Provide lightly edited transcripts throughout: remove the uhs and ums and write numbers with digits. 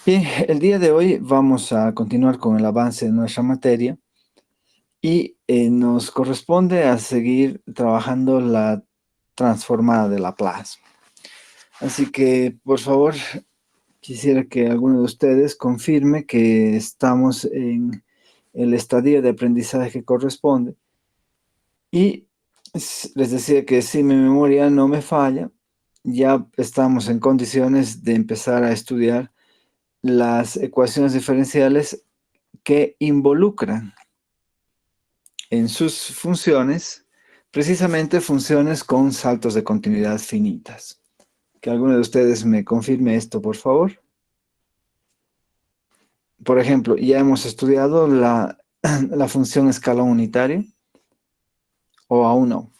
Bien, el día de hoy vamos a continuar con el avance de nuestra materia y nos corresponde a seguir trabajando la transformada de Laplace. Así que, por favor, quisiera que alguno de ustedes confirme que estamos en el estadio de aprendizaje que corresponde. Y les decía que si mi memoria no me falla, ya estamos en condiciones de empezar a estudiar las ecuaciones diferenciales que involucran en sus funciones precisamente funciones con saltos de continuidad finitas. Que alguno de ustedes me confirme esto, por favor. Por ejemplo, ya hemos estudiado la función escalón unitario, o aún no.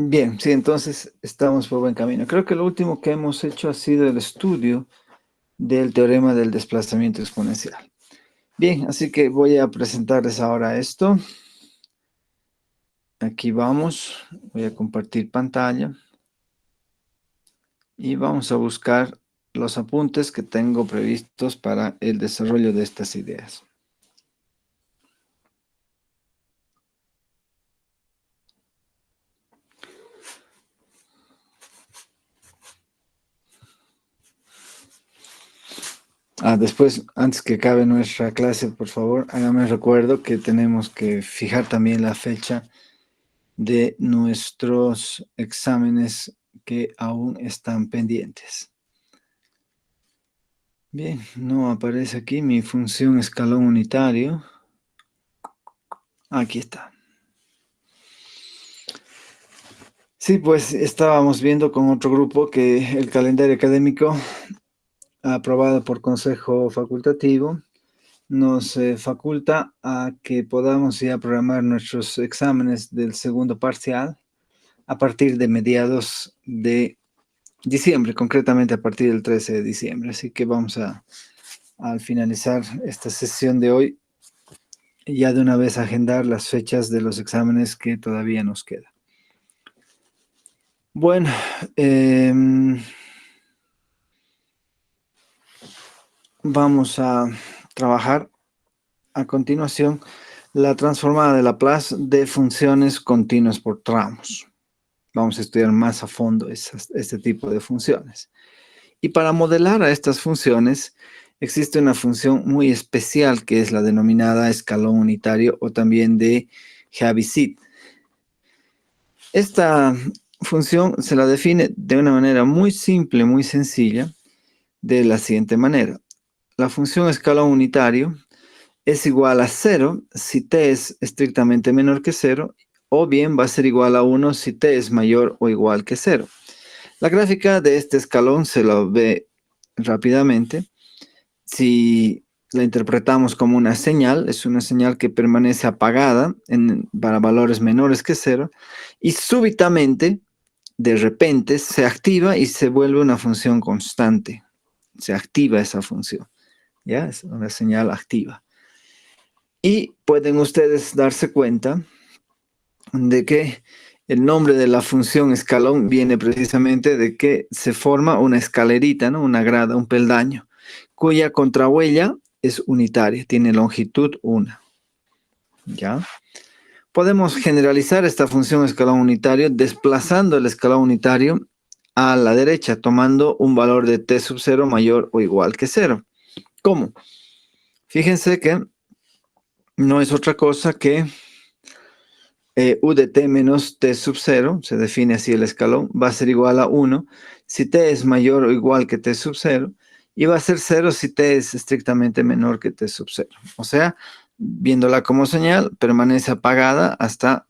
Bien, sí, entonces estamos por buen camino. Creo que lo último que hemos hecho ha sido el estudio del teorema del desplazamiento exponencial. Bien, así que voy a presentarles ahora esto. Aquí vamos, voy a compartir pantalla y vamos a buscar los apuntes que tengo previstos para el desarrollo de estas ideas. Después, antes que acabe nuestra clase, por favor, hágame recuerdo que tenemos que fijar también la fecha de nuestros exámenes que aún están pendientes. Bien, no aparece aquí mi función escalón unitario. Aquí está. Sí, pues estábamos viendo con otro grupo que el calendario académico aprobado por consejo facultativo nos faculta a que podamos ya programar nuestros exámenes del segundo parcial a partir de mediados de diciembre, concretamente a partir del 13 de diciembre. Así que vamos al finalizar esta sesión de hoy, ya de una vez agendar las fechas de los exámenes que todavía nos quedan. Bueno, vamos a trabajar a continuación la transformada de Laplace de funciones continuas por tramos. Vamos a estudiar más a fondo este tipo de funciones. Y para modelar a estas funciones, existe una función muy especial que es la denominada escalón unitario o también de Heaviside. Esta función se la define de una manera muy simple, muy sencilla, de la siguiente manera. La función escalón unitario es igual a 0 si t es estrictamente menor que 0, o bien va a ser igual a 1 si t es mayor o igual que 0. La gráfica de este escalón se lo ve rápidamente. Si la interpretamos como una señal, es una señal que permanece apagada para valores menores que 0, y súbitamente, de repente, se activa y se vuelve una función constante. Se activa esa función, ¿ya? Es una señal activa. Y pueden ustedes darse cuenta de que el nombre de la función escalón viene precisamente de que se forma una escalerita, ¿no? Una grada, un peldaño, cuya contrahuella es unitaria, tiene longitud 1. ¿Ya? Podemos generalizar esta función escalón unitario desplazando el escalón unitario a la derecha, tomando un valor de t sub 0 mayor o igual que 0. ¿Cómo? Fíjense que no es otra cosa que u de t menos t sub 0, se define así el escalón, va a ser igual a 1 si t es mayor o igual que t sub 0, y va a ser 0 si t es estrictamente menor que t sub 0. O sea, viéndola como señal, permanece apagada hasta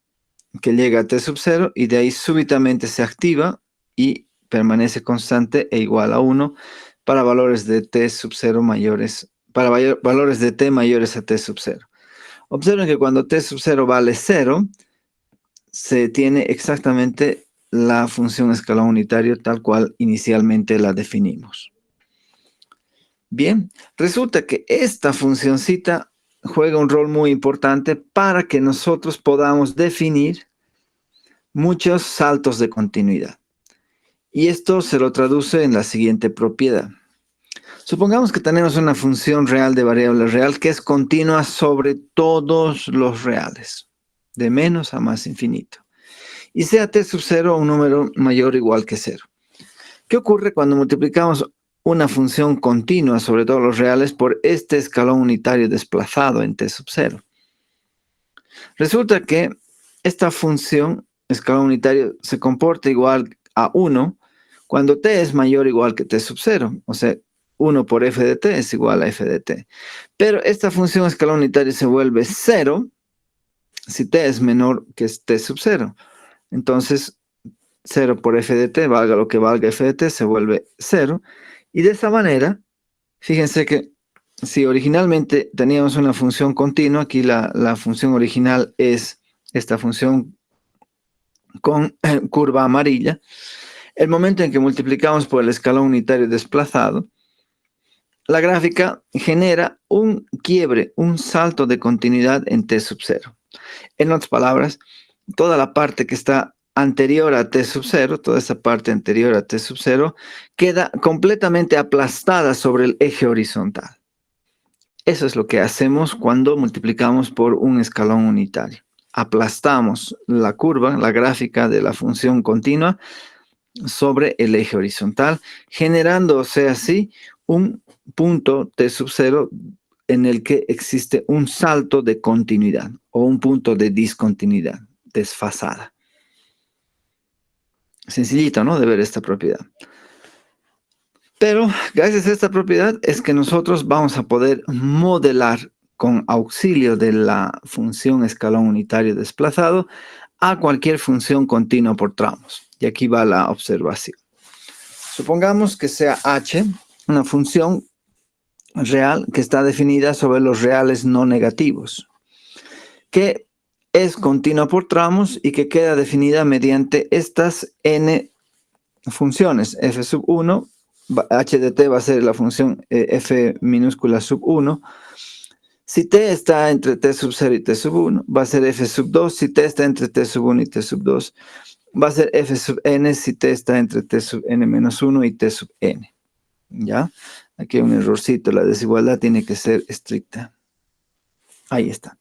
que llega a t sub 0, y de ahí súbitamente se activa y permanece constante e igual a 1 para valores de t sub 0 mayores, para valores de t mayores a t sub 0. Observen que cuando t sub 0 vale 0, se tiene exactamente la función escalón unitario tal cual inicialmente la definimos. Bien, resulta que esta funcioncita juega un rol muy importante para que nosotros podamos definir muchos saltos de continuidad. Y esto se lo traduce en la siguiente propiedad. Supongamos que tenemos una función real de variable real que es continua sobre todos los reales, de menos a más infinito. Y sea t sub 0 un número mayor o igual que 0. ¿Qué ocurre cuando multiplicamos una función continua sobre todos los reales por este escalón unitario desplazado en t sub 0? Resulta que esta función escalón unitario se comporta igual a 1 cuando t es mayor o igual que t sub 0. O sea, 1 por f de t es igual a f de t. Pero esta función escalón unitario se vuelve 0 si t es menor que t sub 0. Entonces, 0 por f de t, valga lo que valga f de t, se vuelve 0. Y de esa manera, fíjense que si originalmente teníamos una función continua, aquí la función original es esta función con curva amarilla. El momento en que multiplicamos por el escalón unitario desplazado, la gráfica genera un quiebre, un salto de continuidad en t sub 0. En otras palabras, toda la parte que está anterior a t sub 0, toda esa parte anterior a t sub 0, queda completamente aplastada sobre el eje horizontal. Eso es lo que hacemos cuando multiplicamos por un escalón unitario. Aplastamos la curva, la gráfica de la función continua sobre el eje horizontal, generándose así un punto t sub 0 en el que existe un salto de continuidad o un punto de discontinuidad, desfasada. Sencillito, ¿no? De ver esta propiedad. Pero gracias a esta propiedad es que nosotros vamos a poder modelar con auxilio de la función escalón unitario desplazado a cualquier función continua por tramos. Y aquí va la observación. Supongamos que sea h una función real que está definida sobre los reales no negativos, que es continua por tramos y que queda definida mediante estas n funciones. F sub 1, h de t va a ser la función f minúscula sub 1. Si t está entre t sub 0 y t sub 1, va a ser f sub 2. Si t está entre t sub 1 y t sub 2, va a ser f sub n si t está entre t sub n menos 1 y t sub n. ¿Ya? Aquí hay un errorcito, la desigualdad tiene que ser estricta. Ahí está.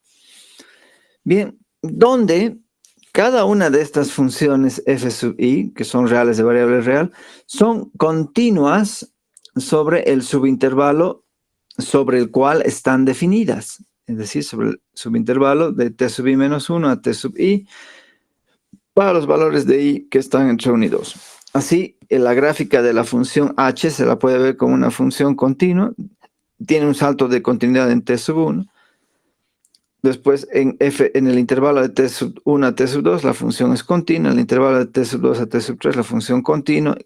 Bien, donde cada una de estas funciones f sub i, que son reales de variable real, son continuas sobre el subintervalo sobre el cual están definidas. Es decir, sobre el subintervalo de t sub i menos 1 a t sub i para los valores de i que están entre 1 y 2. Así, en la gráfica de la función h se la puede ver como una función continua. Tiene un salto de continuidad en t sub 1. Después, en el intervalo de t sub 1 a t sub 2, la función es continua. En el intervalo de t sub 2 a t sub 3, la función continua.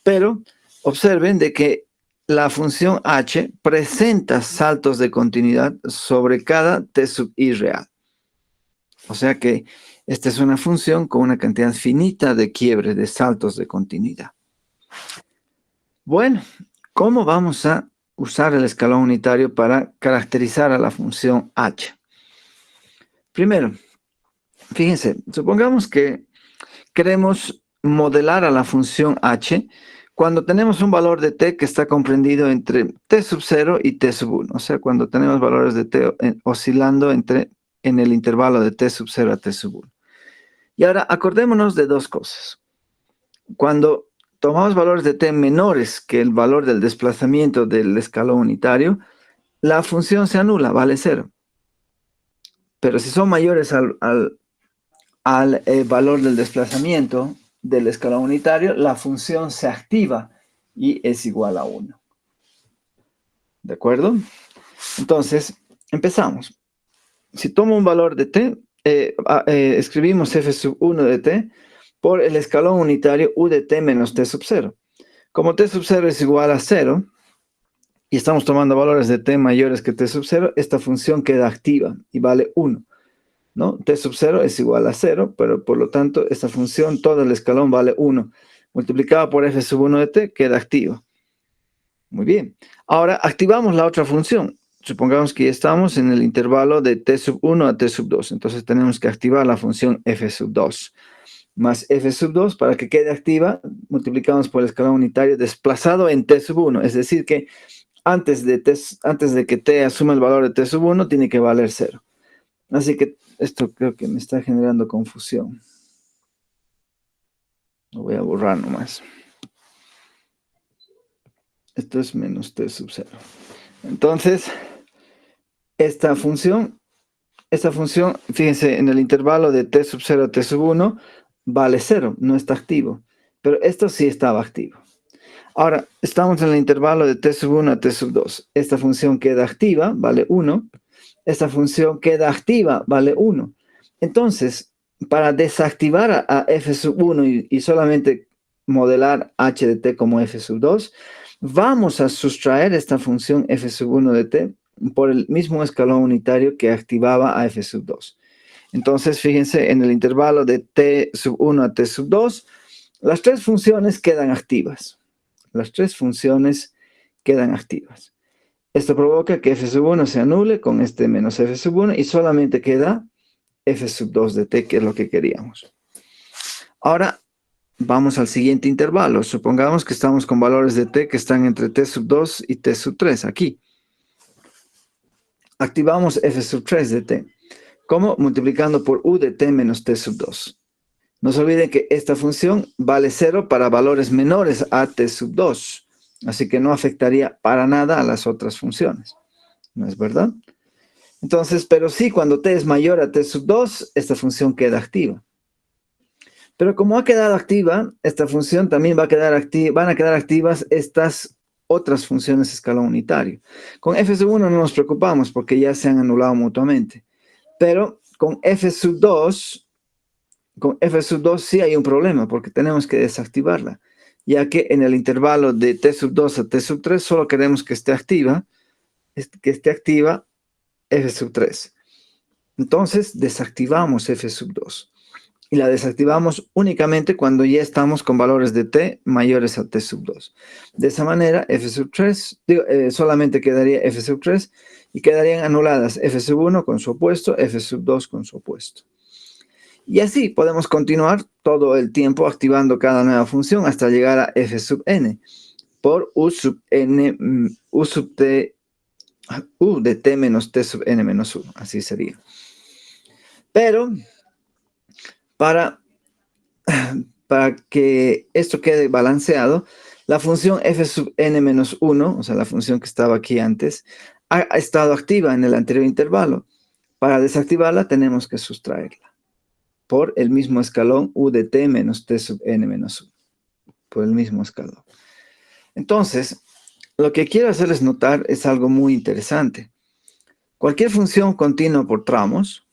Pero observen de que la función h presenta saltos de continuidad sobre cada t sub i real. O sea que esta es una función con una cantidad finita de quiebres, de saltos de continuidad. Bueno, ¿cómo vamos a usar el escalón unitario para caracterizar a la función h? Primero, fíjense, supongamos que queremos modelar a la función h cuando tenemos un valor de t que está comprendido entre t sub 0 y t sub 1. O sea, cuando tenemos valores de t oscilando en el intervalo de t sub 0 a t sub 1. Y ahora acordémonos de dos cosas. Cuando tomamos valores de t menores que el valor del desplazamiento del escalón unitario, la función se anula, vale 0. Pero si son mayores al valor del desplazamiento del escalón unitario, la función se activa y es igual a 1. ¿De acuerdo? Entonces, empezamos. Si tomo un valor de t, escribimos f sub 1 de t por el escalón unitario u de t menos t sub 0. Como t sub 0 es igual a 0, y estamos tomando valores de t mayores que t sub 0, esta función queda activa y vale 1. ¿No? T sub 0 es igual a 0, pero por lo tanto esta función, todo el escalón vale 1. multiplicado por f sub 1 de t queda activa. Muy bien. Ahora activamos la otra función. Supongamos que ya estamos en el intervalo de t sub 1 a t sub 2. Entonces tenemos que activar la función f sub 2 más f sub 2 para que quede activa. Multiplicamos por el escalón unitario desplazado en t sub 1. Es decir que antes de que t asuma el valor de t sub 1 tiene que valer 0. Así que esto creo que me está generando confusión. Lo voy a borrar nomás. Esto es menos t sub 0. Entonces, esta función, fíjense, en el intervalo de t sub 0 a t sub 1, vale 0, no está activo. Pero esto sí estaba activo. Ahora, estamos en el intervalo de t sub 1 a t sub 2. Esta función queda activa, vale 1. Esta función queda activa, vale 1. Entonces, para desactivar a f sub 1 y solamente modelar h de t como f sub 2, vamos a sustraer esta función f sub 1 de t por el mismo escalón unitario que activaba a f sub 2. Entonces, fíjense, en el intervalo de t sub 1 a t sub 2, las tres funciones quedan activas. Las tres funciones quedan activas. Esto provoca que f sub 1 se anule con este menos f sub 1 y solamente queda f sub 2 de t, que es lo que queríamos. Ahora, vamos al siguiente intervalo. Supongamos que estamos con valores de t que están entre t sub 2 y t sub 3, aquí. Activamos f sub 3 de t. ¿Cómo? Multiplicando por u de t menos t sub 2. No se olviden que esta función vale 0 para valores menores a t sub 2. Así que no afectaría para nada a las otras funciones. ¿No es verdad? Entonces, pero sí, cuando t es mayor a t sub 2, esta función queda activa. Pero como ha quedado activa, esta función también va a quedar activa, van a quedar activas estas otras funciones escalón unitario. Con f sub 1 no nos preocupamos porque ya se han anulado mutuamente. Pero con f sub 2 sí hay un problema porque tenemos que desactivarla, ya que en el intervalo de t sub 2 a t sub 3 solo queremos que esté activa f sub 3. Entonces desactivamos f sub 2 y la desactivamos únicamente cuando ya estamos con valores de t mayores a t sub 2. De esa manera f sub 3, solamente quedaría f sub 3 y quedarían anuladas f sub 1 con su opuesto, f sub 2 con su opuesto. Y así podemos continuar todo el tiempo activando cada nueva función hasta llegar a f sub n por u sub n, u sub t, u de t menos t sub n menos 1. Así sería. Pero para que esto quede balanceado, la función f sub n menos 1, o sea, la función que estaba aquí antes, ha estado activa en el anterior intervalo. Para desactivarla tenemos que sustraerla por el mismo escalón u de t menos t sub n menos 1. Por el mismo escalón. Entonces, lo que quiero hacerles notar es algo muy interesante. Cualquier función continua por tramos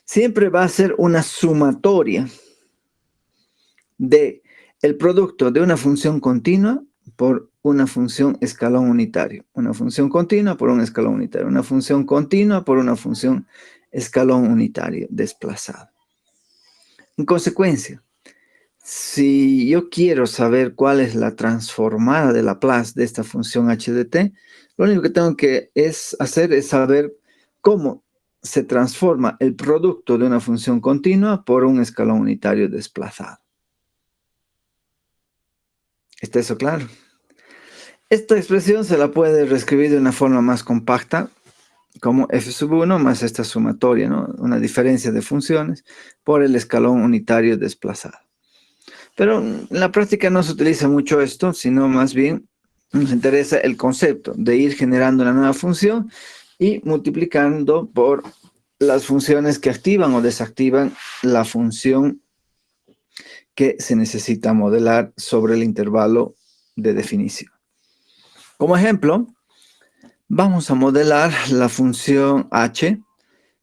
siempre va a ser una sumatoria de el producto de una función continua por una función escalón unitario. Una función continua por un escalón unitario. Una función continua por una función escalón unitario desplazado. En consecuencia, si yo quiero saber cuál es la transformada de Laplace de esta función h de t, lo único que tengo que hacer es saber cómo se transforma el producto de una función continua por un escalón unitario desplazado. ¿Está eso claro? Esta expresión se la puede reescribir de una forma más compacta, como f sub 1 más esta sumatoria, ¿no? Una diferencia de funciones por el escalón unitario desplazado. Pero en la práctica no se utiliza mucho esto, sino más bien nos interesa el concepto de ir generando una nueva función y multiplicando por las funciones que activan o desactivan la función que se necesita modelar sobre el intervalo de definición. Como ejemplo, vamos a modelar la función h,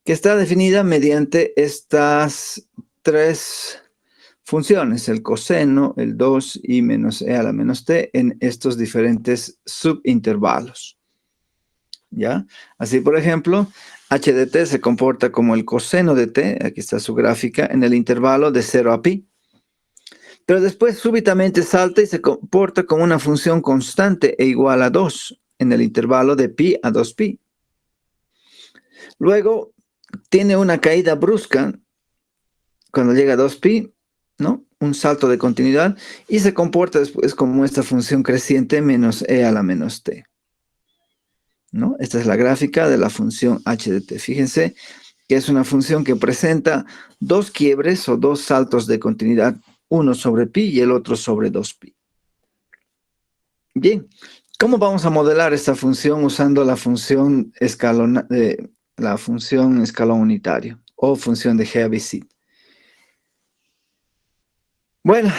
que está definida mediante estas tres funciones, el coseno, el 2 y menos e a la menos t, en estos diferentes subintervalos. ¿Ya? Así, por ejemplo, h de t se comporta como el coseno de t, aquí está su gráfica, en el intervalo de 0 a pi. Pero después súbitamente salta y se comporta como una función constante e igual a 2 en el intervalo de pi a 2pi. Luego tiene una caída brusca cuando llega a 2pi, ¿no? Un salto de continuidad y se comporta después como esta función creciente menos e a la menos t, ¿no? Esta es la gráfica de la función h de t. Fíjense que es una función que presenta dos quiebres o dos saltos de continuidad, uno sobre pi y el otro sobre 2pi. Bien, ¿cómo vamos a modelar esta función usando la función escalón unitario o función de Heaviside? Bueno,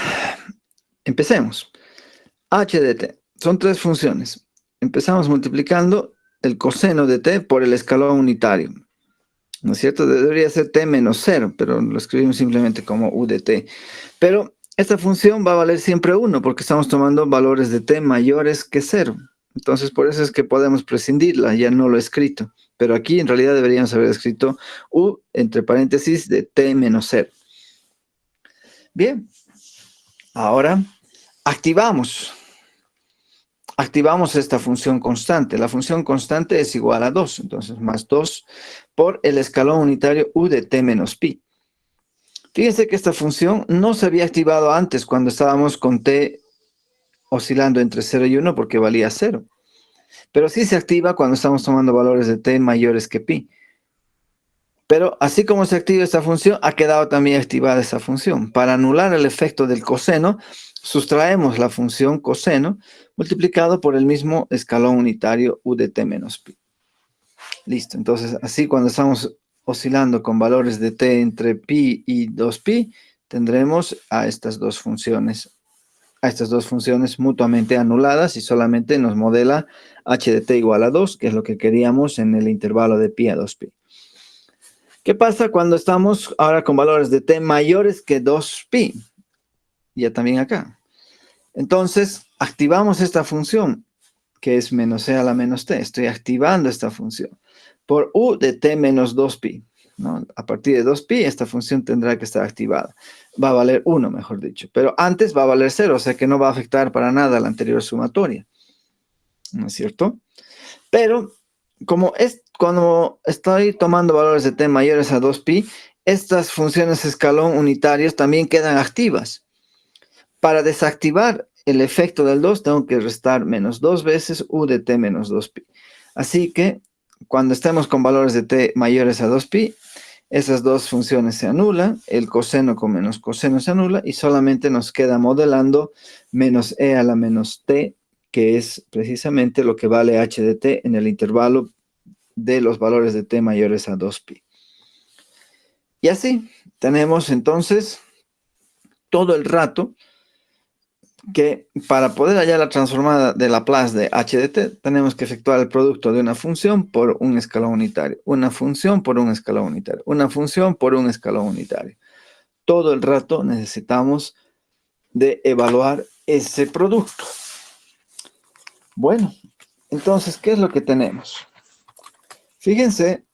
empecemos. h de t son tres funciones. Empezamos multiplicando el coseno de t por el escalón unitario. ¿No es cierto? Debería ser t menos 0, pero lo escribimos simplemente como u de t. Pero esta función va a valer siempre 1 porque estamos tomando valores de t mayores que 0. Entonces, por eso es que podemos prescindirla, ya no lo he escrito. Pero aquí en realidad deberíamos haber escrito u entre paréntesis de t menos 0. Bien, ahora activamos esta función constante. La función constante es igual a 2, entonces más 2 por el escalón unitario u de t menos pi. Fíjense que esta función no se había activado antes cuando estábamos con t oscilando entre 0 y 1 porque valía 0. Pero sí se activa cuando estamos tomando valores de t mayores que pi. Pero así como se activa esta función, ha quedado también activada esa función. Para anular el efecto del coseno, sustraemos la función coseno multiplicado por el mismo escalón unitario u de t menos pi. Listo, entonces así cuando estamos oscilando con valores de t entre pi y 2pi, tendremos a estas dos funciones mutuamente anuladas y solamente nos modela h de t igual a 2, que es lo que queríamos en el intervalo de pi a 2pi. ¿Qué pasa cuando estamos ahora con valores de t mayores que 2pi? Ya también acá. Entonces, activamos esta función, que es menos e a la menos t. Estoy activando esta función por u de t menos 2pi, ¿no? A partir de 2pi, esta función tendrá que estar activada. Va a valer 1, mejor dicho. Pero antes va a valer 0, o sea que no va a afectar para nada la anterior sumatoria. ¿No es cierto? Pero cuando estoy tomando valores de t mayores a 2pi, estas funciones escalón unitarios también quedan activas. Para desactivar el efecto del 2, tengo que restar menos 2 veces u de t menos 2pi. Así que cuando estemos con valores de t mayores a 2pi, esas dos funciones se anulan, el coseno con menos coseno se anula y solamente nos queda modelando menos e a la menos t, que es precisamente lo que vale h de t en el intervalo de los valores de t mayores a 2pi. Y así tenemos entonces todo el rato que para poder hallar la transformada de Laplace de h de t, tenemos que efectuar el producto de una función por un escalón unitario, una función por un escalón unitario, una función por un escalón unitario. Todo el rato necesitamos de evaluar ese producto. Bueno, entonces, ¿qué es lo que tenemos? Fíjense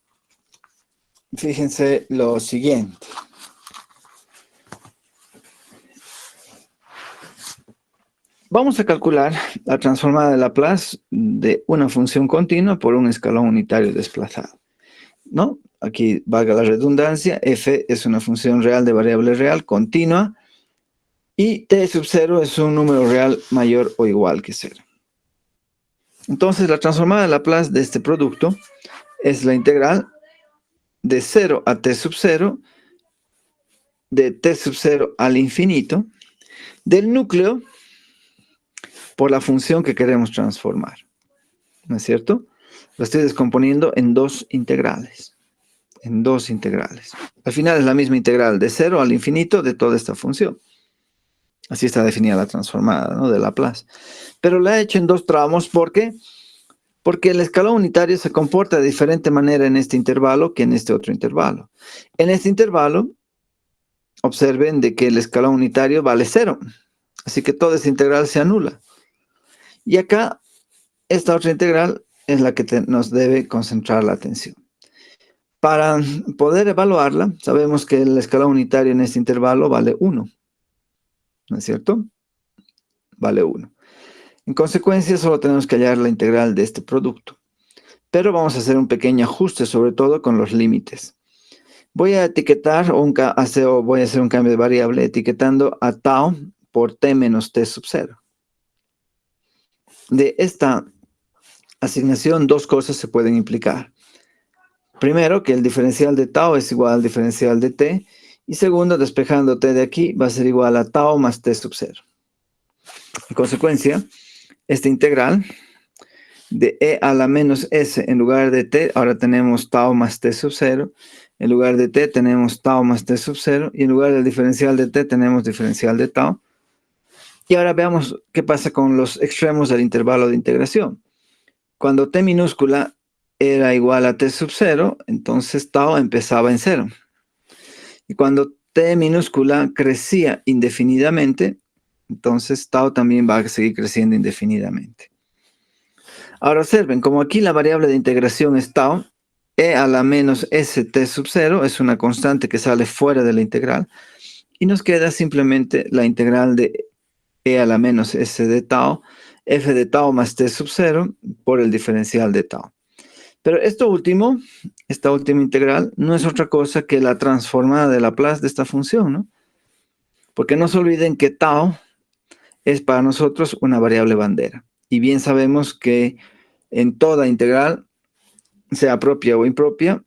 lo siguiente. Vamos a calcular la transformada de Laplace de una función continua por un escalón unitario desplazado, ¿no? Aquí valga la redundancia, f es una función real de variable real continua y t sub 0 es un número real mayor o igual que 0. Entonces, la transformada de Laplace de este producto es la integral de 0 a t sub 0, de t sub 0 al infinito, del núcleo por la función que queremos transformar. ¿No es cierto? Lo estoy descomponiendo en dos integrales. Al final es la misma integral de 0 al infinito de toda esta función. Así está definida la transformada, ¿no? De Laplace. Pero la he hecho en dos tramos. ¿Por qué? Porque el escalón unitario se comporta de diferente manera en este intervalo que en este otro intervalo. En este intervalo, observen de que el escalón unitario vale 0. Así que toda esta integral se anula. Y acá, esta otra integral es la que nos debe concentrar la atención. Para poder evaluarla, sabemos que el escalón unitario en este intervalo vale 1. ¿no es cierto? Vale 1. En consecuencia, solo tenemos que hallar la integral de este producto. Pero vamos a hacer un pequeño ajuste, sobre todo con los límites. Voy a etiquetar voy a hacer un cambio de variable etiquetando a tau por t menos t sub 0. De esta asignación, dos cosas se pueden implicar. Primero, que el diferencial de tau es igual al diferencial de t. Y segundo, despejando t de aquí, va a ser igual a tau más t sub 0. En consecuencia, esta integral de e a la menos s en lugar de t, ahora tenemos tau más t sub 0. En lugar de t tenemos tau más t sub 0. Y en lugar del diferencial de t tenemos diferencial de tau. Y ahora veamos qué pasa con los extremos del intervalo de integración. Cuando t minúscula era igual a t sub 0, entonces tau empezaba en 0. Y cuando t minúscula crecía indefinidamente, entonces tau también va a seguir creciendo indefinidamente. Ahora observen, como aquí la variable de integración es tau, e a la menos st sub 0 es una constante que sale fuera de la integral, y nos queda simplemente la integral de e a la menos s de tau, f de tau más t sub 0 por el diferencial de tau. Pero esta última integral no es otra cosa que la transformada de Laplace de esta función, ¿no? Porque no se olviden que tau es para nosotros una variable bandera. Y bien sabemos que en toda integral, sea propia o impropia,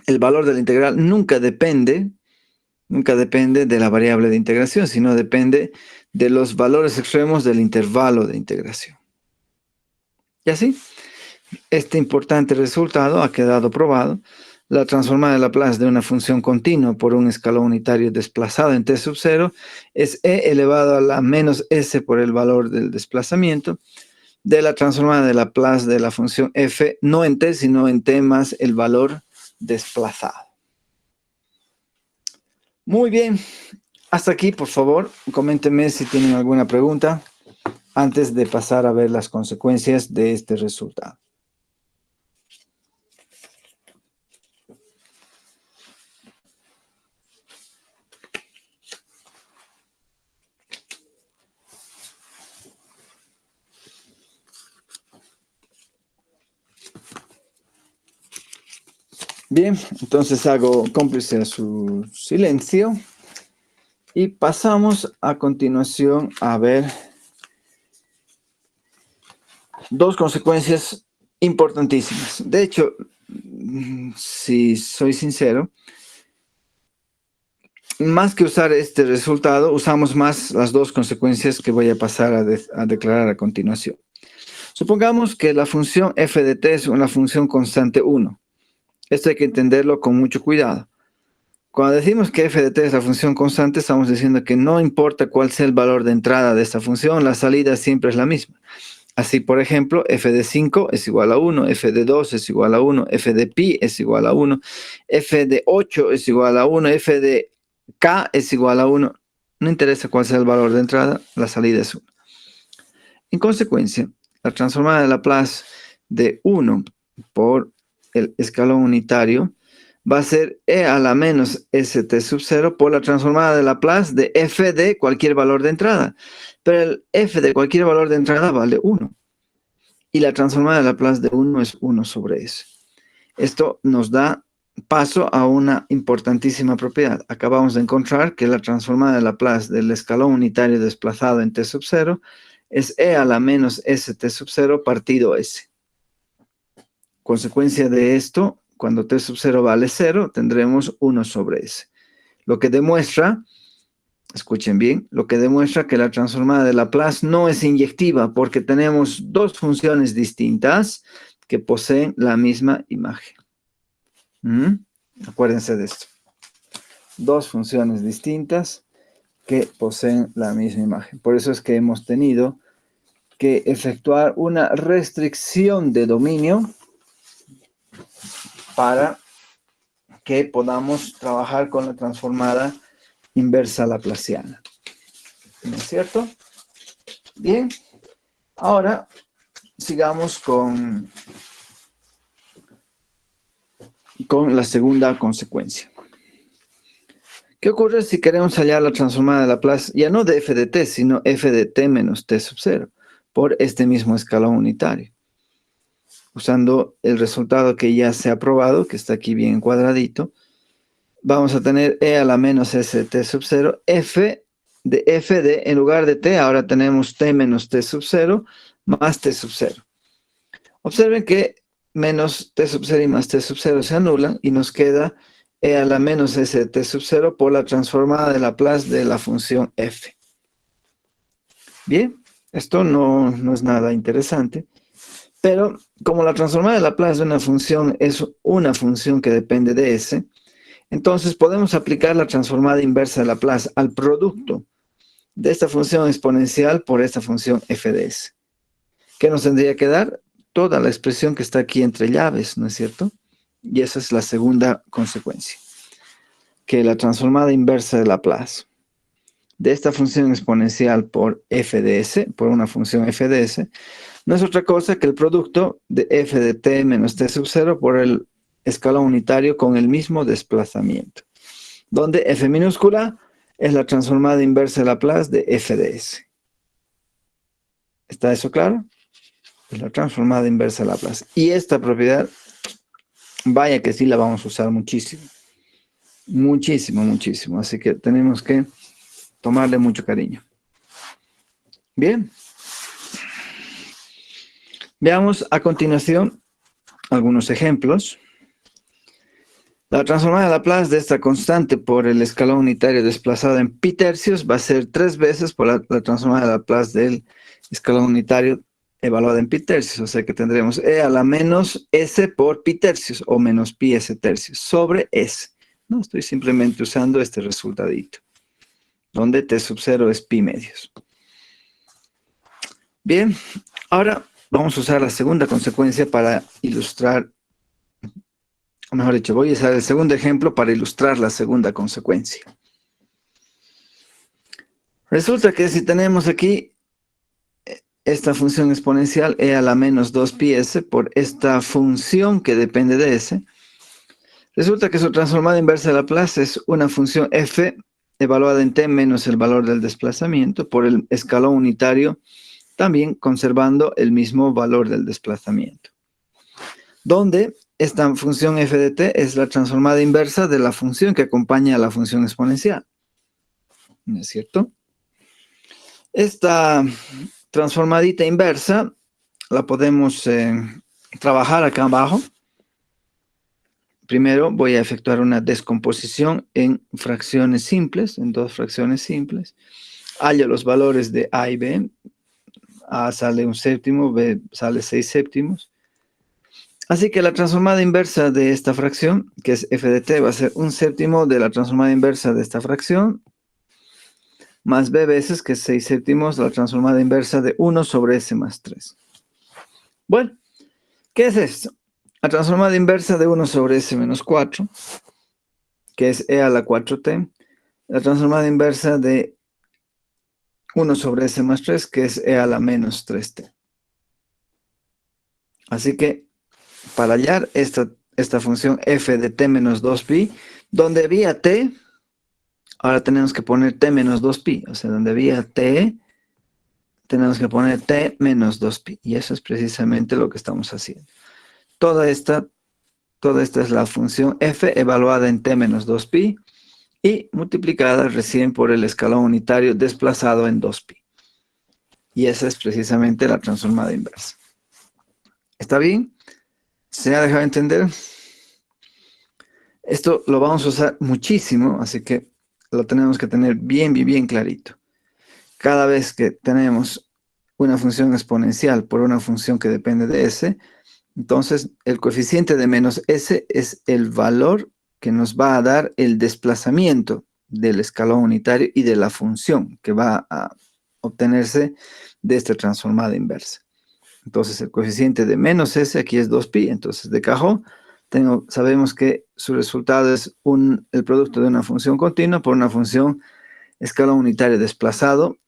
el valor de la integral nunca depende de la variable de integración, sino depende de los valores extremos del intervalo de integración. Y así, este importante resultado ha quedado probado. La transformada de Laplace de una función continua por un escalón unitario desplazado en t sub 0 es e elevado a la menos s por el valor del desplazamiento de la transformada de Laplace de la función f, no en t, sino en t más el valor desplazado. Muy bien, hasta aquí, por favor, coméntenme si tienen alguna pregunta antes de pasar a ver las consecuencias de este resultado. Bien, entonces hago cómplice a su silencio y pasamos a continuación a ver dos consecuencias importantísimas. De hecho, si soy sincero, más que usar este resultado, usamos más las dos consecuencias que voy a pasar a declarar a continuación. Supongamos que la función f de t es una función constante 1. Esto hay que entenderlo con mucho cuidado. Cuando decimos que f de t es la función constante, estamos diciendo que no importa cuál sea el valor de entrada de esta función, la salida siempre es la misma. Así, por ejemplo, f de 5 es igual a 1, f de 2 es igual a 1, f de pi es igual a 1, f de 8 es igual a 1, f de k es igual a 1. No interesa cuál sea el valor de entrada, la salida es 1. En consecuencia, la transformada de Laplace de 1 por el escalón unitario va a ser e a la menos st sub 0 por la transformada de Laplace de f de cualquier valor de entrada. Pero el f de cualquier valor de entrada vale 1. Y la transformada de Laplace de 1 es 1 sobre s. Esto nos da paso a una importantísima propiedad. Acabamos de encontrar que la transformada de Laplace del escalón unitario desplazado en t sub 0 es e a la menos st sub 0 partido s. Consecuencia de esto, cuando t sub 0 vale 0, tendremos 1 sobre s. Lo que demuestra, escuchen bien, lo que demuestra que la transformada de Laplace no es inyectiva porque tenemos dos funciones distintas que poseen la misma imagen. Acuérdense de esto. Dos funciones distintas que poseen la misma imagen. Por eso es que hemos tenido que efectuar una restricción de dominio para que podamos trabajar con la transformada inversa laplaciana. ¿No es cierto? Bien, ahora sigamos con la segunda consecuencia. ¿Qué ocurre si queremos hallar la transformada de Laplace, ya no de f de t, sino f de t menos t sub 0, por este mismo escalón unitario? Usando el resultado que ya se ha probado, que está aquí bien cuadradito, vamos a tener e a la menos s de t sub 0, f de, en lugar de t, ahora tenemos t menos t sub 0, más t sub 0. Observen que menos t sub 0 y más t sub 0 se anulan y nos queda e a la menos s de t sub 0 por la transformada de Laplace de la función f. Bien, esto no es nada interesante, pero como la transformada de Laplace de una función es una función que depende de s, entonces podemos aplicar la transformada inversa de Laplace al producto de esta función exponencial por esta función f de s. ¿Qué nos tendría que dar? Toda la expresión que está aquí entre llaves, ¿no es cierto? Y esa es la segunda consecuencia, que la transformada inversa de Laplace de esta función exponencial por f de s, por una función f de s, no es otra cosa que el producto de f de t menos t sub 0 por el escalón unitario con el mismo desplazamiento, donde f minúscula es la transformada inversa de Laplace de f de s. ¿Está eso claro? Es la transformada inversa de Laplace. Y esta propiedad, vaya que sí la vamos a usar muchísimo. Muchísimo, muchísimo. Así que tenemos que tomarle mucho cariño. Bien. Veamos a continuación algunos ejemplos. La transformada de Laplace de esta constante por el escalón unitario desplazado en pi tercios va a ser 3 veces por la transformada de Laplace del escalón unitario evaluada en pi tercios. O sea que tendremos e a la menos s por pi tercios o menos pi s tercios sobre s. No, estoy simplemente usando este resultadito, donde t sub 0 es pi medios. Bien, ahora vamos a usar la segunda consecuencia para ilustrar, o mejor dicho, voy a usar el segundo ejemplo para ilustrar la segunda consecuencia. Resulta que si tenemos aquí esta función exponencial e a la menos 2πs por esta función que depende de s, resulta que su transformada inversa de Laplace es una función f evaluada en t menos el valor del desplazamiento por el escalón unitario, también conservando el mismo valor del desplazamiento, donde esta función f de t es la transformada inversa de la función que acompaña a la función exponencial. ¿No es cierto? Esta transformadita inversa la podemos trabajar acá abajo. Primero voy a efectuar una descomposición en fracciones simples, en dos fracciones simples. Hallo los valores de a y b. A sale 1/7, b sale 6/7. Así que la transformada inversa de esta fracción, que es f de t, va a ser 1/7 de la transformada inversa de esta fracción, más b veces, que es 6/7, la transformada inversa de 1 sobre s más 3. Bueno, ¿qué es esto? La transformada inversa de 1 sobre s menos 4, que es e a la 4t. La transformada inversa de 1 sobre s más 3, que es e a la menos 3t. Así que, para hallar esta función f de t menos 2pi, donde había t, ahora tenemos que poner t menos 2pi. O sea, donde había t, tenemos que poner t menos 2pi. Y eso es precisamente lo que estamos haciendo. Toda esta es la función f evaluada en t menos 2pi y multiplicada recién por el escalón unitario desplazado en 2pi. Y esa es precisamente la transformada inversa. ¿Está bien? ¿Se ha dejado entender? Esto lo vamos a usar muchísimo, así que lo tenemos que tener bien, bien, bien clarito. Cada vez que tenemos una función exponencial por una función que depende de s, entonces el coeficiente de menos s es el valor que nos va a dar el desplazamiento del escalón unitario y de la función que va a obtenerse de esta transformada inversa. Entonces el coeficiente de menos s aquí es 2pi, entonces de cajón sabemos que su resultado es el producto de una función continua por una función escalón unitario desplazado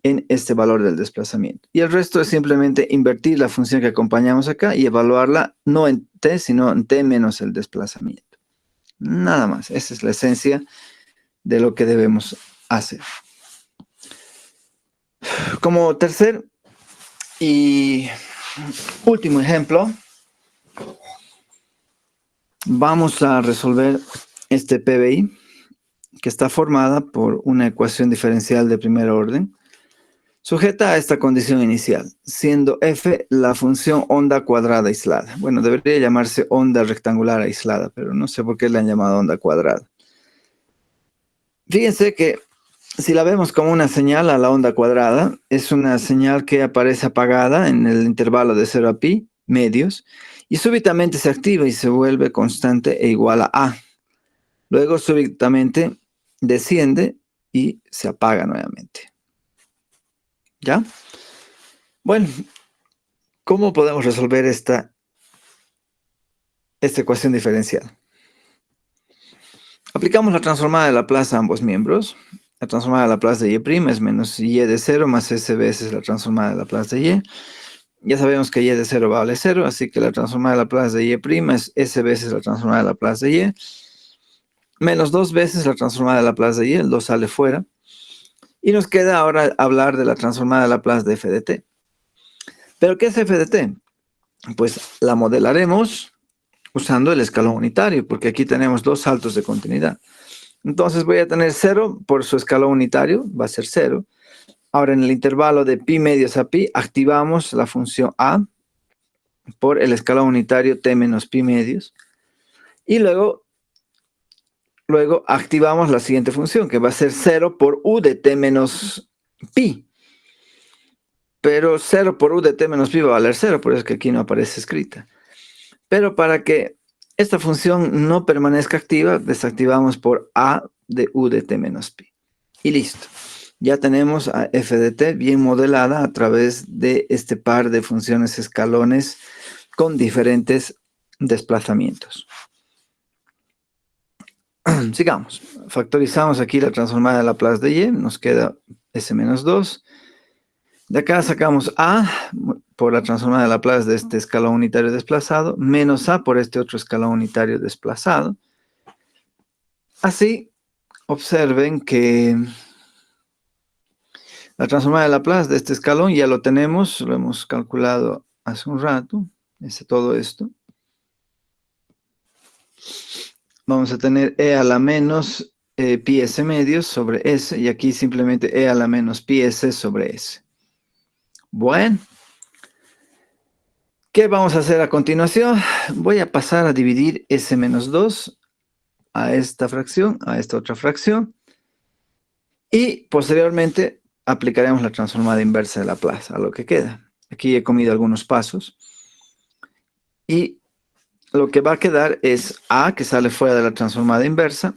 en este valor del desplazamiento. Y el resto es simplemente invertir la función que acompañamos acá y evaluarla no en t, sino en t menos el desplazamiento. Nada más, esa es la esencia de lo que debemos hacer. Como tercer y último ejemplo, vamos a resolver este PBI, que está formada por una ecuación diferencial de primer orden, sujeta a esta condición inicial, siendo f la función onda cuadrada aislada. Bueno, debería llamarse onda rectangular aislada, pero no sé por qué le han llamado onda cuadrada. Fíjense que si la vemos como una señal a la onda cuadrada, es una señal que aparece apagada en el intervalo de 0 a pi, medios, y súbitamente se activa y se vuelve constante e igual a A. Luego súbitamente desciende y se apaga nuevamente. ¿Ya? Bueno, ¿cómo podemos resolver esta ecuación diferencial? Aplicamos la transformada de Laplace a ambos miembros. La transformada de Laplace de y' es menos y de 0 más s veces la transformada de Laplace de y. Ya sabemos que y de 0 vale 0, así que la transformada de Laplace de y' es s veces la transformada de Laplace de y, menos 2 veces la transformada de Laplace de y, el 2 sale fuera. Y nos queda ahora hablar de la transformada de Laplace de f de t. ¿Pero qué es f de t? Pues la modelaremos usando el escalón unitario, porque aquí tenemos dos saltos de continuidad. Entonces voy a tener 0 por su escalón unitario, va a ser 0. Ahora en el intervalo de pi medios a pi, activamos la función a por el escalón unitario t menos pi medios. Y luego activamos la siguiente función, que va a ser 0 por u de t menos pi. Pero 0 por u de t menos pi va a valer 0, por eso es que aquí no aparece escrita. Pero para que esta función no permanezca activa, desactivamos por a de u de t menos pi. Y listo. Ya tenemos a f de t bien modelada a través de este par de funciones escalones con diferentes desplazamientos. Sigamos. Factorizamos aquí la transformada de Laplace de y. Nos queda s menos 2. De acá sacamos a por la transformada de Laplace de este escalón unitario desplazado, menos a por este otro escalón unitario desplazado. Así, observen que la transformada de Laplace de este escalón ya lo tenemos, lo hemos calculado hace un rato, todo esto. Vamos a tener e a la menos pi s medios sobre s, y aquí simplemente e a la menos pi s sobre s. Bueno, ¿qué vamos a hacer a continuación? Voy a pasar a dividir s menos 2 a esta fracción, a esta otra fracción, y posteriormente aplicaremos la transformada inversa de Laplace a lo que queda. Aquí he comido algunos pasos, y lo que va a quedar es a, que sale fuera de la transformada inversa,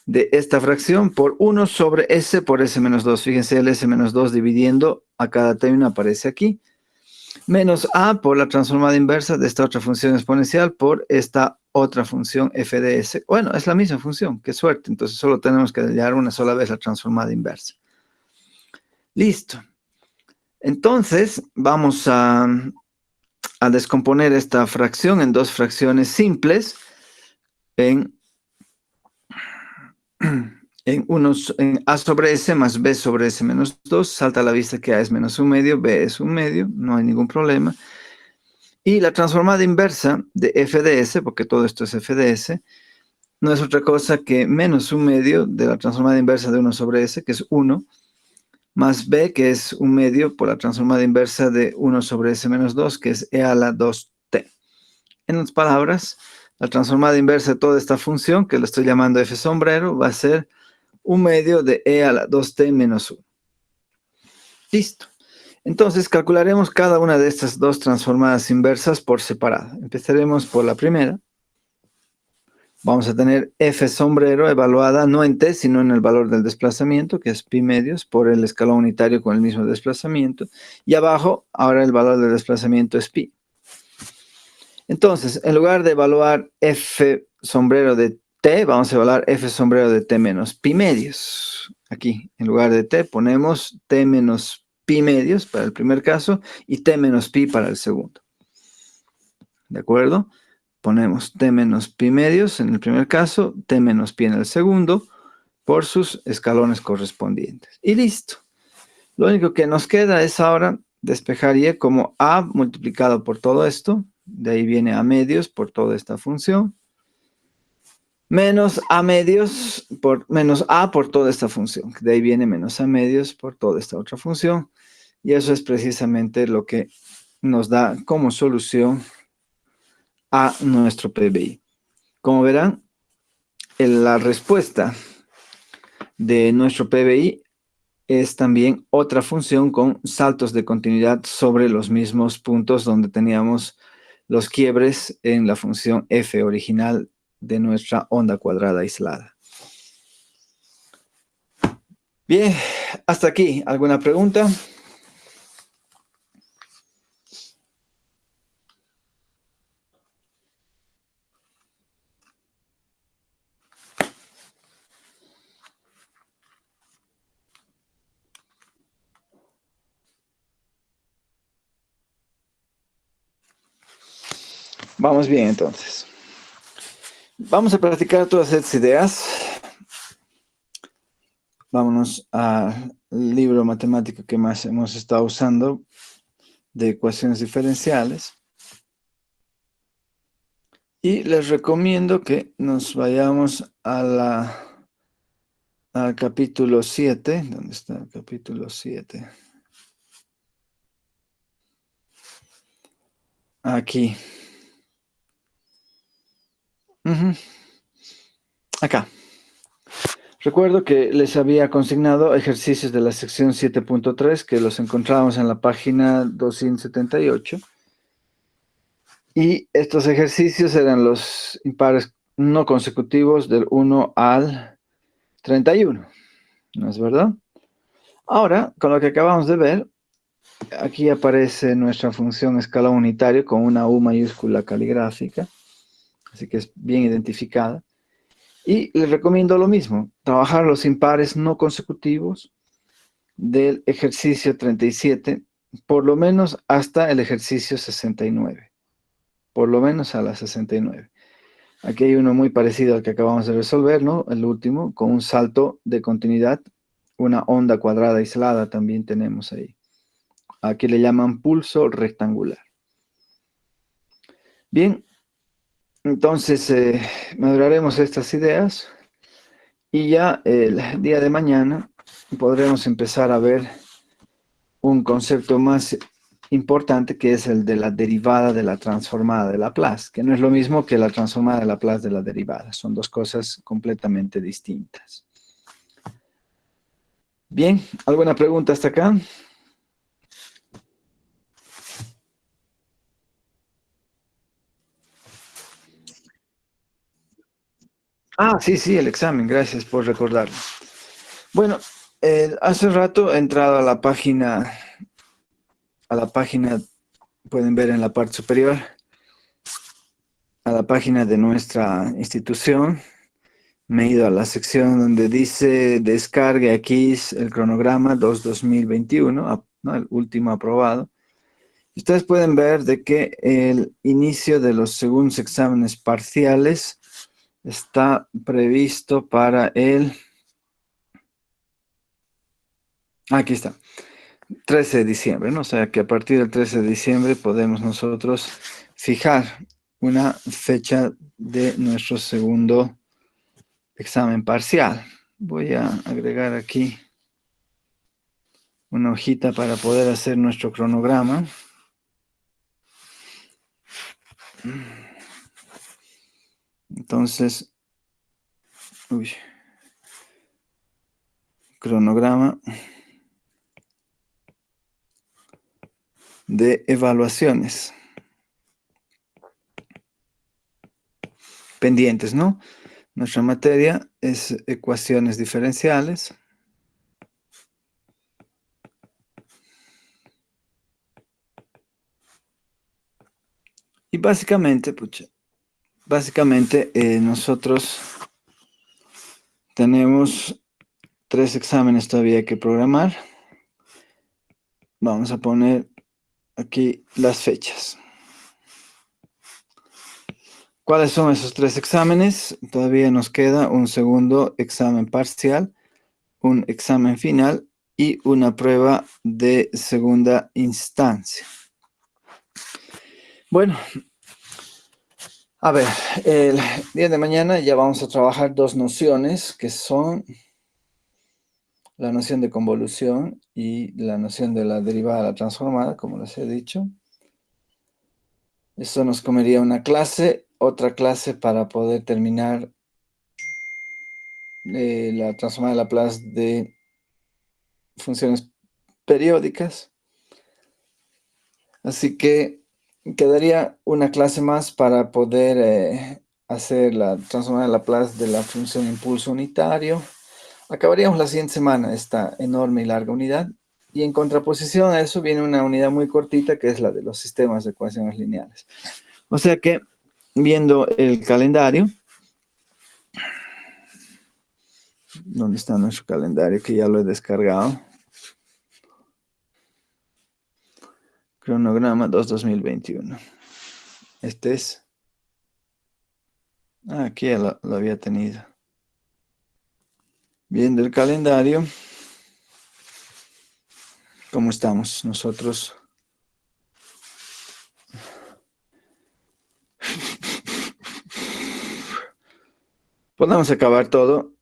de esta fracción por 1 sobre s por s menos 2. Fíjense, el s menos 2 dividiendo a cada término aparece aquí. Menos a por la transformada inversa de esta otra función exponencial por esta otra función f de s. Bueno, es la misma función, qué suerte. Entonces solo tenemos que hallar una sola vez la transformada inversa. Listo. Entonces vamos a descomponer esta fracción en dos fracciones simples en a sobre s más b sobre s menos 2. Salta a la vista que a es menos 1 medio, b es 1 medio, no hay ningún problema. Y la transformada inversa de f de s, porque todo esto es f de s, no es otra cosa que menos 1 medio de la transformada inversa de 1 sobre s, que es 1, más b, que es 1 medio por la transformada inversa de 1 sobre s menos 2, que es e a la 2t. En otras palabras, la transformada inversa de toda esta función, que le estoy llamando f sombrero, va a ser 1 medio de e a la 2t menos 1. Listo. Entonces calcularemos cada una de estas dos transformadas inversas por separado. Empezaremos por la primera. Vamos a tener f sombrero evaluada no en t, sino en el valor del desplazamiento, que es pi medios, por el escalón unitario con el mismo desplazamiento. Y abajo, ahora el valor del desplazamiento es pi. Entonces, en lugar de evaluar f sombrero de t, vamos a evaluar f sombrero de t menos pi medios. Aquí, en lugar de t, ponemos t menos pi medios para el primer caso y t menos pi para el segundo. ¿De acuerdo? Ponemos t menos pi medios en el primer caso, t menos pi en el segundo. por sus escalones correspondientes. Y listo. Lo único que nos queda es ahora despejar y como a multiplicado por todo esto, de ahí viene a medios por toda esta función, menos a medios por menos a por toda esta función. De ahí viene menos a medios por toda esta otra función. Y eso es precisamente lo que nos da como solución a nuestro PBI. Como verán, la respuesta de nuestro PBI es también otra función con saltos de continuidad sobre los mismos puntos donde teníamos los quiebres en la función f original de nuestra onda cuadrada aislada. Bien, hasta aquí. ¿Alguna pregunta? Vamos bien, entonces. Vamos a practicar todas estas ideas. Vámonos al libro matemático que más hemos estado usando de ecuaciones diferenciales. Y les recomiendo que nos vayamos al capítulo 7. ¿Dónde está el capítulo 7? Aquí. Acá. Recuerdo que les había consignado ejercicios de la sección 7.3 que los encontrábamos en la página 278. Y estos ejercicios eran los impares no consecutivos del 1 al 31. ¿No es verdad? Ahora, con lo que acabamos de ver, aquí aparece nuestra función escala unitario con una U mayúscula caligráfica. Así que es bien identificada. Y les recomiendo lo mismo, trabajar los impares no consecutivos del ejercicio 37, por lo menos hasta el ejercicio 69. Por lo menos a la 69. Aquí hay uno muy parecido al que acabamos de resolver, ¿no? El último, con un salto de continuidad, una onda cuadrada aislada también tenemos ahí. Aquí le llaman pulso rectangular. Bien, entonces maduraremos estas ideas y ya el día de mañana podremos empezar a ver un concepto más importante que es el de la derivada de la transformada de Laplace, que no es lo mismo que la transformada de Laplace de la derivada, son dos cosas completamente distintas. Bien, ¿alguna pregunta hasta acá? Ah, sí, sí, el examen, gracias por recordarlo. Bueno, hace rato he entrado a la página, pueden ver en la parte superior, a la página de nuestra institución. Me he ido a la sección donde dice descargue aquí el cronograma 2021, ¿no? El último aprobado. Ustedes pueden ver de que el inicio de los segundos exámenes parciales está previsto para aquí está, 13 de diciembre, ¿no? O sea que a partir del 13 de diciembre podemos nosotros fijar una fecha de nuestro segundo examen parcial. Voy a agregar aquí una hojita para poder hacer nuestro cronograma. Entonces, cronograma de evaluaciones pendientes, ¿no? Nuestra materia es ecuaciones diferenciales. Y básicamente, nosotros tenemos 3 exámenes todavía que programar. Vamos a poner aquí las fechas. ¿Cuáles son esos tres exámenes? Todavía nos queda un segundo examen parcial, un examen final y una prueba de segunda instancia. Bueno, a ver, el día de mañana ya vamos a trabajar dos nociones que son la noción de convolución y la noción de la derivada a la transformada, como les he dicho. Eso nos comería una clase, otra clase para poder terminar la transformada de Laplace de funciones periódicas. Así que quedaría una clase más para poder hacer la transformada de Laplace de la función impulso unitario. Acabaríamos la siguiente semana esta enorme y larga unidad. Y en contraposición a eso viene una unidad muy cortita que es la de los sistemas de ecuaciones lineales. O sea que, viendo el calendario, ¿dónde está nuestro calendario? Que ya lo he descargado. Cronograma 2-2021. Este es. Ah, aquí ya lo había tenido. Viendo el calendario, ¿cómo estamos nosotros? Podemos acabar todo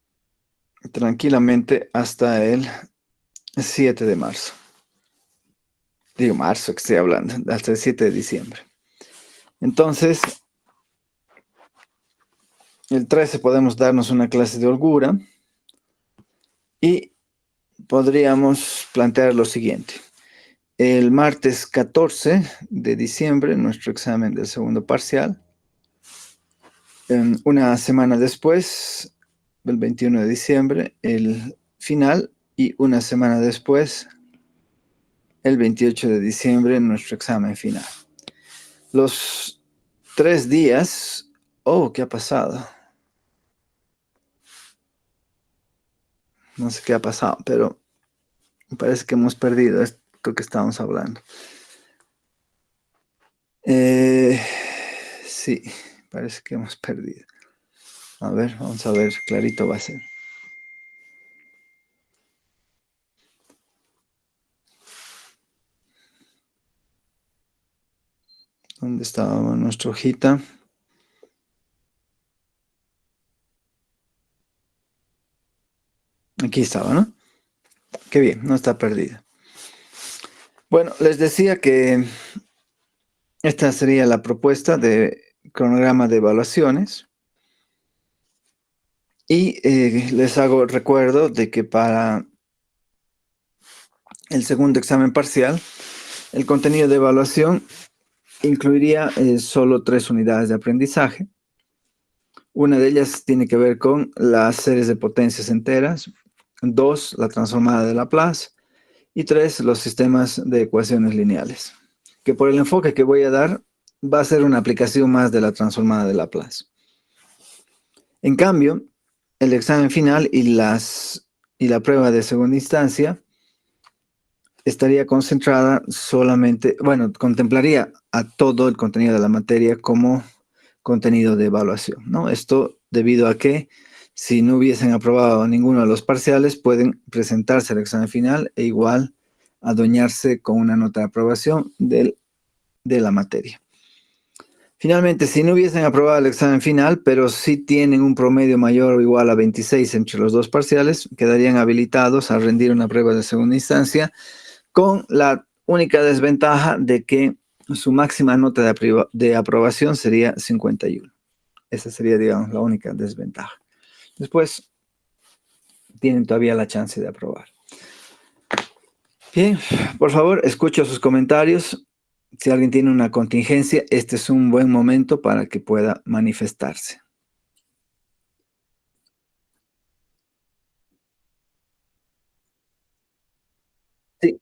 tranquilamente hasta el 7 de marzo. Digo marzo que estoy hablando, hasta el 7 de diciembre. Entonces, el 13 podemos darnos una clase de holgura y podríamos plantear lo siguiente. El martes 14 de diciembre, nuestro examen del segundo parcial. Una semana después, el 21 de diciembre, el final. Y una semana después, el 28 de diciembre, nuestro examen final. Los 3 días... Oh, ¿qué ha pasado? No sé qué ha pasado, pero me parece que hemos perdido esto que estábamos hablando. Sí, parece que hemos perdido. A ver, vamos a ver, clarito va a ser. ¿Dónde estaba nuestra hojita? Aquí estaba, ¿no? Qué bien, no está perdida. Bueno, les decía que esta sería la propuesta de cronograma de evaluaciones. Y les hago recuerdo de que para el segundo examen parcial, el contenido de evaluación incluiría solo 3 unidades de aprendizaje. Una de ellas tiene que ver con las series de potencias enteras, 2, la transformada de Laplace, y 3, los sistemas de ecuaciones lineales, que por el enfoque que voy a dar va a ser una aplicación más de la transformada de Laplace. En cambio, el examen final y la prueba de segunda instancia estaría concentrada solamente, bueno, contemplaría a todo el contenido de la materia como contenido de evaluación, ¿no? Esto debido a que si no hubiesen aprobado ninguno de los parciales, pueden presentarse al examen final e igual adueñarse con una nota de aprobación de la materia. Finalmente, si no hubiesen aprobado el examen final, pero sí tienen un promedio mayor o igual a 26 entre los dos parciales, quedarían habilitados a rendir una prueba de segunda instancia con la única desventaja de que su máxima nota de aprobación sería 51. Esa sería, digamos, la única desventaja. Después, tienen todavía la chance de aprobar. Bien, por favor, escucho sus comentarios. Si alguien tiene una contingencia, este es un buen momento para que pueda manifestarse. Sí.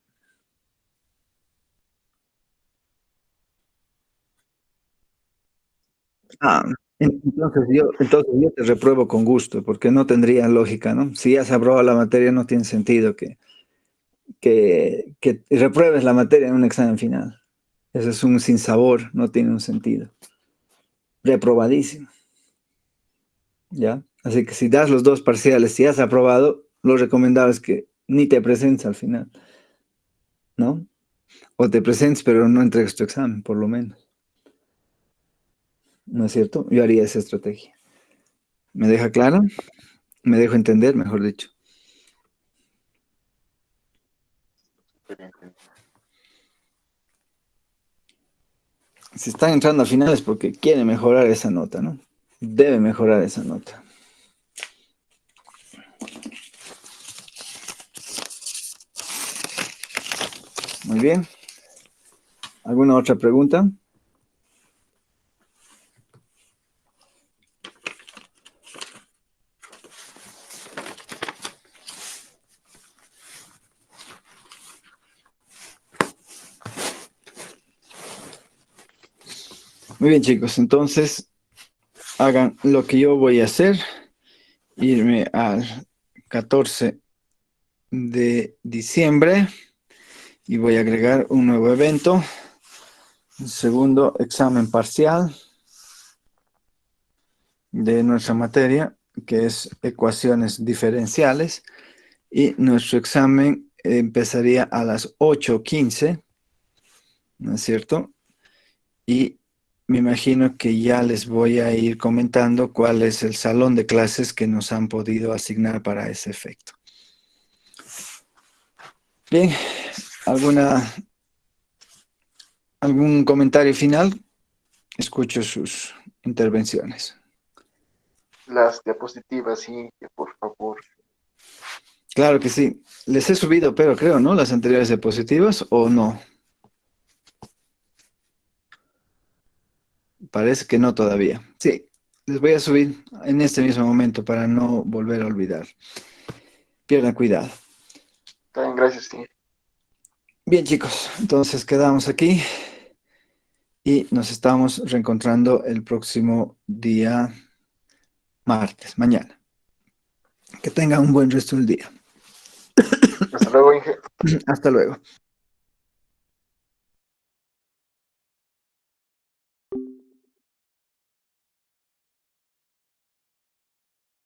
Ah, entonces yo te repruebo con gusto, porque no tendría lógica, ¿no? Si ya se aprueba la materia, no tiene sentido que repruebes la materia en un examen final. Eso es un sinsabor, no tiene un sentido. reprobadísimo, ¿ya? Así que si das los dos parciales y has aprobado, lo recomendable es que ni te presentes al final, ¿no? O te presentes, pero no entregues tu examen, por lo menos. ¿No es cierto? Yo haría esa estrategia. ¿Me deja claro? Me dejo entender, mejor dicho. Súper entendido. Si están entrando a finales porque quieren mejorar esa nota, ¿no? Debe mejorar esa nota. Muy bien. ¿Alguna otra pregunta? Muy bien, chicos. Entonces, hagan lo que yo voy a hacer. Irme al 14 de diciembre y voy a agregar un nuevo evento. Un segundo examen parcial de nuestra materia, que es ecuaciones diferenciales. Y nuestro examen empezaría a las 8:15, ¿no es cierto? Y me imagino que ya les voy a ir comentando cuál es el salón de clases que nos han podido asignar para ese efecto. Bien, ¿algún comentario final? Escucho sus intervenciones. Las diapositivas, sí, que por favor. Claro que sí. Les he subido, pero creo, ¿no? Las anteriores diapositivas o no. Parece que no todavía. Sí, les voy a subir en este mismo momento para no volver a olvidar. Pierdan cuidado. Está bien, gracias, sí. Bien, chicos, entonces quedamos aquí y nos estamos reencontrando el próximo día martes, mañana. Que tengan un buen resto del día. Hasta luego, Inge. Hasta luego.